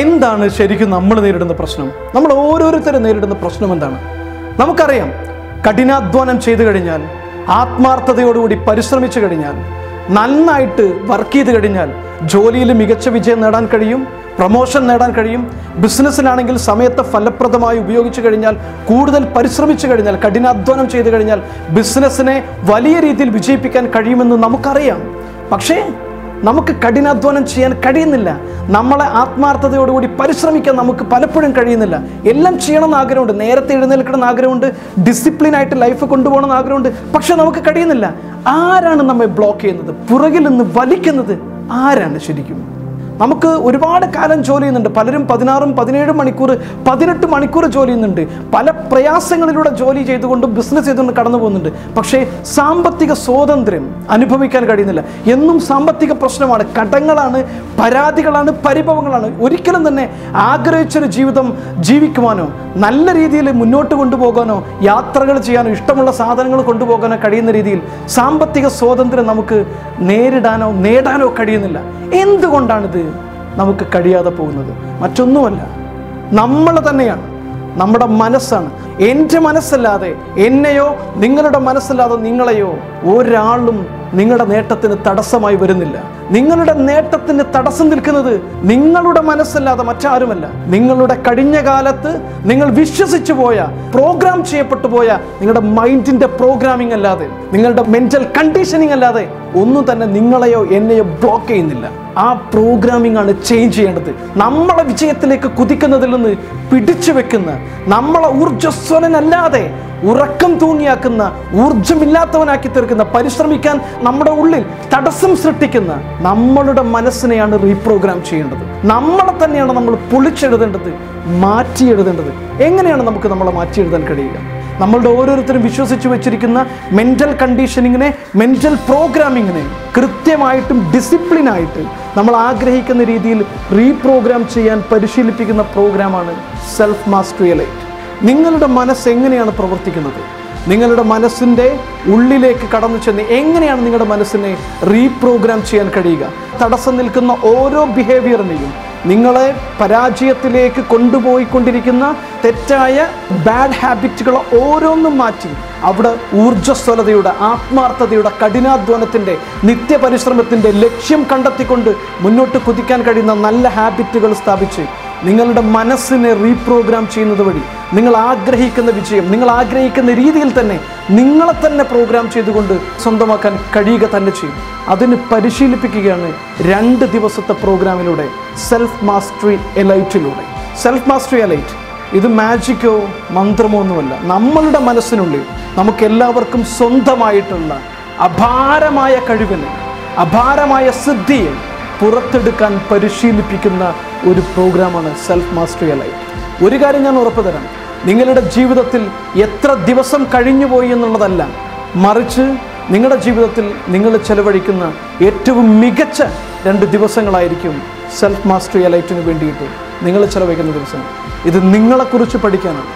എന്താണ് ശരിക്കും നമ്മൾ നേരിടുന്ന പ്രശ്നം? നമ്മൾ ഓരോരുത്തരും നേരിടുന്ന പ്രശ്നം എന്താണ്? നമുക്കറിയാം, കഠിനാധ്വാനം ചെയ്തു കഴിഞ്ഞാൽ, ആത്മാർത്ഥതയോടുകൂടി പരിശ്രമിച്ചു കഴിഞ്ഞാൽ, നന്നായിട്ട് വർക്ക് ചെയ്ത് കഴിഞ്ഞാൽ ജോലിയിൽ മികച്ച വിജയം നേടാൻ കഴിയും, പ്രൊമോഷൻ നേടാൻ കഴിയും. ബിസിനസ്സിലാണെങ്കിൽ സമയത്തെ ഫലപ്രദമായി ഉപയോഗിച്ചു കഴിഞ്ഞാൽ, കൂടുതൽ പരിശ്രമിച്ചു കഴിഞ്ഞാൽ, കഠിനാധ്വാനം ചെയ്തു കഴിഞ്ഞാൽ ബിസിനസ്സിനെ വലിയ രീതിയിൽ വിജയിപ്പിക്കാൻ കഴിയുമെന്ന് നമുക്കറിയാം. പക്ഷേ നമുക്ക് കഠിനാധ്വാനം ചെയ്യാൻ കഴിയുന്നില്ല. നമ്മളെ ആത്മാർത്ഥതയോടുകൂടി പരിശ്രമിക്കാൻ നമുക്ക് പലപ്പോഴും കഴിയുന്നില്ല. എല്ലാം ചെയ്യണമെന്ന് ആഗ്രഹമുണ്ട്, നേരത്തെ എഴുന്നേൽക്കണമെന്ന് ആഗ്രഹമുണ്ട്, ഡിസിപ്ലിനായിട്ട് ലൈഫ് കൊണ്ടുപോകണമെന്ന് ആഗ്രഹമുണ്ട്. പക്ഷെ നമുക്ക് കഴിയുന്നില്ല. ആരാണ് നമ്മെ ബ്ലോക്ക് ചെയ്യുന്നത്? പുറകിൽ നിന്ന് വലിക്കുന്നത് ആരാണ് ശരിക്കും? നമുക്ക് ഒരുപാട് കാലം ജോലി ചെയ്യുന്നുണ്ട്. പലരും 16, 17 മണിക്കൂർ, 18 മണിക്കൂർ ജോലി ചെയ്യുന്നുണ്ട്. പല പ്രയാസങ്ങളിലൂടെ ജോലി ചെയ്തുകൊണ്ടും ബിസിനസ് ചെയ്തുകൊണ്ട് കടന്നു പോകുന്നുണ്ട്. പക്ഷേ സാമ്പത്തിക സ്വാതന്ത്ര്യം അനുഭവിക്കാൻ കഴിയുന്നില്ല. എന്നും സാമ്പത്തിക പ്രശ്നമാണ്, കടങ്ങളാണ്, പരാതികളാണ്, പരിഭവങ്ങളാണ്. ഒരിക്കലും തന്നെ ആഗ്രഹിച്ചൊരു ജീവിതം ജീവിക്കുവാനോ, നല്ല രീതിയിൽ മുന്നോട്ട് കൊണ്ടുപോകാനോ, യാത്രകൾ ചെയ്യാനോ, ഇഷ്ടമുള്ള സാധനങ്ങൾ കൊണ്ടുപോകാനോ കഴിയുന്ന രീതിയിൽ സാമ്പത്തിക സ്വാതന്ത്ര്യം നമുക്ക് നേരിടാനോ നേടാനോ കഴിയുന്നില്ല. എന്തുകൊണ്ടാണിത് നമുക്ക് കഴിയാതെ പോകുന്നത്? മറ്റൊന്നുമല്ല, നമ്മൾ തന്നെയാണ്. നമ്മുടെ മനസ്സാണ്. എൻ്റെ മനസ്സല്ലാതെ എന്നെയോ, നിങ്ങളുടെ മനസ്സല്ലാതെ നിങ്ങളെയോ ഒരാളും നിങ്ങളുടെ നേട്ടത്തിന് തടസ്സമായി വരുന്നില്ല. നിങ്ങളുടെ നേട്ടത്തിന് തടസ്സം നിൽക്കുന്നത് നിങ്ങളുടെ മനസ്സല്ലാതെ മറ്റാരുമല്ല. നിങ്ങളുടെ കഴിഞ്ഞ കാലത്ത് നിങ്ങൾ വിശ്വസിച്ചു പോയ, പ്രോഗ്രാം ചെയ്യപ്പെട്ടു പോയ നിങ്ങളുടെ മൈൻഡിന്റെ പ്രോഗ്രാമിംഗ് അല്ലാതെ, നിങ്ങളുടെ മെന്റൽ കണ്ടീഷനിങ് അല്ലാതെ ഒന്നും തന്നെ നിങ്ങളെയോ എന്നെയോ ബ്ലോക്ക് ചെയ്യുന്നില്ല. ആ പ്രോഗ്രാമിംഗ് ആണ് ചേഞ്ച് ചെയ്യേണ്ടത്. നമ്മളെ വിജയത്തിലേക്ക് കുതിക്കുന്നതിൽ നിന്ന് പിടിച്ചു വെക്കുന്ന, നമ്മളെ ഊർജ്ജസ്വലനല്ലാതെ ഉറക്കം തൂങ്ങിയാക്കുന്ന, ഊർജമില്ലാത്തവനാക്കി തീർക്കുന്ന, പരിശ്രമിക്കാൻ നമ്മുടെ ഉള്ളിൽ തടസ്സം സൃഷ്ടിക്കുന്ന നമ്മളുടെ മനസ്സിനെയാണ് റീപ്രോഗ്രാം ചെയ്യേണ്ടത്. നമ്മളെ തന്നെയാണ് നമ്മൾ പൊളിച്ചെഴുതേണ്ടത്, മാറ്റിയെഴുതേണ്ടത്. എങ്ങനെയാണ് നമുക്ക് നമ്മളെ മാറ്റിയെഴുതാൻ കഴിയുക? നമ്മളുടെ ഓരോരുത്തരും വിശ്വസിച്ച് വെച്ചിരിക്കുന്ന മെൻ്റൽ കണ്ടീഷനിങ്ങിനെ, മെൻ്റൽ പ്രോഗ്രാമിങ്ങിനെ കൃത്യമായിട്ടും ഡിസിപ്ലിനായിട്ട് നമ്മൾ ആഗ്രഹിക്കുന്ന രീതിയിൽ റീപ്രോഗ്രാം ചെയ്യാൻ പരിശീലിപ്പിക്കുന്ന പ്രോഗ്രാമാണ് സെൽഫ് മാസ്റ്ററി എലൈറ്റ്. നിങ്ങളുടെ മനസ്സ് എങ്ങനെയാണ് പ്രവർത്തിക്കുന്നത്? നിങ്ങളുടെ മനസ്സിൻ്റെ ഉള്ളിലേക്ക് കടന്നു ചെന്ന് എങ്ങനെയാണ് നിങ്ങളുടെ മനസ്സിനെ റീപ്രോഗ്രാം ചെയ്യാൻ കഴിയുക? തടസ്സം നിൽക്കുന്ന ഓരോ ബിഹേവിയറിനെയും, നിങ്ങളെ പരാജയത്തിലേക്ക് കൊണ്ടുപോയിക്കൊണ്ടിരിക്കുന്ന തെറ്റായ ബാഡ് ഹാബിറ്റുകൾ ഓരോന്നും മാറ്റി അവിടെ ഊർജ്ജസ്വലതയുടെ, ആത്മാർത്ഥതയുടെ, കഠിനാധ്വാനത്തിൻ്റെ, നിത്യപരിശ്രമത്തിൻ്റെ ലക്ഷ്യം കണ്ടെത്തിക്കൊണ്ട് മുന്നോട്ട് കുതിക്കാൻ കഴിയുന്ന നല്ല ഹാബിറ്റുകൾ സ്ഥാപിച്ച് നിങ്ങളുടെ മനസ്സിനെ റീപ്രോഗ്രാം ചെയ്യുന്നത് വഴി നിങ്ങൾ ആഗ്രഹിക്കുന്ന വിജയം, നിങ്ങൾ ആഗ്രഹിക്കുന്ന രീതിയിൽ തന്നെ നിങ്ങളെ തന്നെ പ്രോഗ്രാം ചെയ്തുകൊണ്ട് സ്വന്തമാക്കാൻ കഴിയുക തന്നെ ചെയ്യും. അതിന് പരിശീലിപ്പിക്കുകയാണ് 2 ദിവസത്തെ പ്രോഗ്രാമിലൂടെ, സെൽഫ് മാസ്റ്ററി എലൈറ്റിലൂടെ. സെൽഫ് മാസ്റ്ററി എലൈറ്റ് ഇത് മാജിക്കോ മന്ത്രമോ ഒന്നുമല്ല. നമ്മളുടെ മനസ്സിനുള്ളിൽ നമുക്കെല്ലാവർക്കും സ്വന്തമായിട്ടുള്ള അപാരമായ കഴിവിനെ, അപാരമായ സിദ്ധിയെ പുറത്തെടുക്കാൻ പരിശീലിപ്പിക്കുന്ന ഒരു പ്രോഗ്രാമാണ് സെൽഫ് മാസ്റ്ററി എലൈറ്റ്. ഒരു കാര്യം ഞാൻ ഉറപ്പു തരാം, നിങ്ങളുടെ ജീവിതത്തിൽ എത്ര ദിവസം കഴിഞ്ഞുപോയി എന്നുള്ളതല്ല, മറിച്ച് നിങ്ങളുടെ ജീവിതത്തിൽ നിങ്ങൾ ചെലവഴിക്കുന്ന ഏറ്റവും മികച്ച 2 ദിവസങ്ങളായിരിക്കും സെൽഫ് മാസ്റ്ററി എലൈറ്റിന് വേണ്ടിയിട്ട് നിങ്ങൾ ചെലവഴിക്കുന്ന ദിവസങ്ങൾ. ഇത് നിങ്ങളെക്കുറിച്ച് പഠിക്കാനാണ്,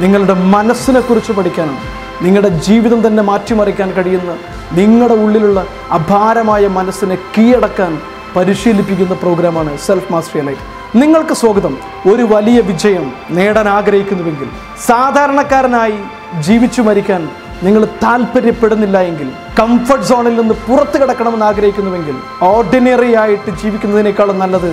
നിങ്ങളുടെ മനസ്സിനെക്കുറിച്ച് പഠിക്കാനാണ്. നിങ്ങളുടെ ജീവിതം തന്നെ മാറ്റിമറിക്കാൻ കഴിയുന്ന, നിങ്ങളുടെ ഉള്ളിലുള്ള അപാരമായ മനസ്സിനെ കീഴടക്കാൻ പരിശീലിപ്പിക്കുന്ന പ്രോഗ്രാമാണ് സെൽഫ് മാസ്റ്ററി എലൈറ്റ്. നിങ്ങൾക്ക് സ്വാഗതം. ഒരു വലിയ വിജയം നേടാൻ ആഗ്രഹിക്കുന്നുവെങ്കിൽ, സാധാരണക്കാരനായി ജീവിച്ചു മരിക്കാൻ നിങ്ങൾ താല്പര്യപ്പെടുന്നില്ല എങ്കിൽ, കംഫർട്ട് സോണിൽ നിന്ന് പുറത്തു കിടക്കണമെന്ന് ആഗ്രഹിക്കുന്നുവെങ്കിൽ, ഓർഡിനറി ആയിട്ട് ജീവിക്കുന്നതിനേക്കാളും നല്ലത്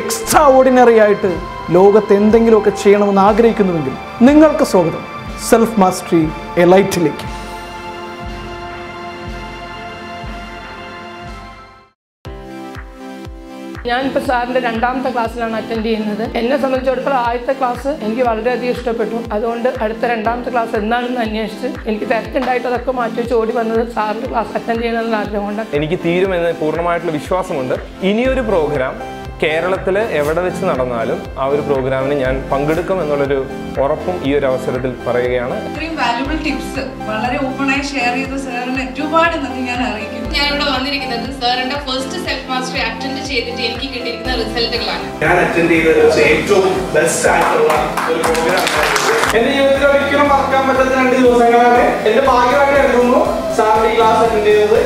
എക്സ്ട്രാ ഓർഡിനറി ആയിട്ട് ലോകത്ത് എന്തെങ്കിലുമൊക്കെ ചെയ്യണമെന്ന് ആഗ്രഹിക്കുന്നുവെങ്കിൽ നിങ്ങൾക്ക് സ്വാഗതം സെൽഫ് മാസ്റ്ററി എലൈറ്റിലേക്ക്. ഞാനിപ്പോൾ സാറിൻ്റെ 2ാമത്തെ ക്ലാസ്സിലാണ് അറ്റൻഡ് ചെയ്യുന്നത്. എന്നെ സംബന്ധിച്ചിടത്തോളം ആദ്യത്തെ ക്ലാസ് എനിക്ക് വളരെയധികം ഇഷ്ടപ്പെട്ടു. അതുകൊണ്ട് അടുത്ത 2ാമത്തെ ക്ലാസ് എന്താണെന്ന് അന്വേഷിച്ച് എനിക്ക് തിരക്കുണ്ടായിട്ട് അതൊക്കെ മാറ്റി വെച്ച് ഓടി വന്നത് സാറിൻ്റെ ക്ലാസ് അറ്റൻഡ് ചെയ്യണമെന്നുള്ള ആഗ്രഹമുണ്ട്. എനിക്ക് തീരുമെന്ന് പൂർണ്ണമായിട്ടുള്ള വിശ്വാസമുണ്ട്. ഇനിയൊരു പ്രോഗ്രാം കേരളത്തിൽ എവിടെ വെച്ച് നടന്നാലും ആ ഒരു പ്രോഗ്രാമിന് ഞാൻ പങ്കെടുക്കും എന്നുള്ളൊരു ഉറപ്പും ഈ ഒരു അവസരത്തിൽ പറയുകയാണ്. ഇത്രയും വാല്യുബിൾ ടിപ്സ് വളരെ ഓപ്പണായി ഷെയർ ചെയ്ത സാറിന് ഒരുപാട് നന്ദി ഞാൻ അറിയിക്കുന്നു. ഞാനിവിടെ വന്നിരിക്കുന്നത് സാറിന്റെ ഫസ്റ്റ് സെൽഫ് മാസ്റ്ററി അറ്റൻഡ് ചെയ്തിട്ട് എനിക്ക് കിട്ടിയിരിക്കുന്ന റിസൾട്ടുകളാണ്. ഞാൻ അറ്റൻഡ് ചെയ്തത് ഏറ്റവും ബെസ്റ്റ് ആയിട്ടുള്ള ഒരു പ്രോഗ്രാം. എന്റെ ജീവിതത്തിൽ ഒരിക്കലും മറക്കാൻ പറ്റാത്ത 2 ദിവസങ്ങളാണ്. എന്റെ ഭാഗ്യമായിട്ട് എടുക്കുന്നു സാറിന്റെ ഈ ക്ലാസ് അറ്റൻഡ് ചെയ്തത്.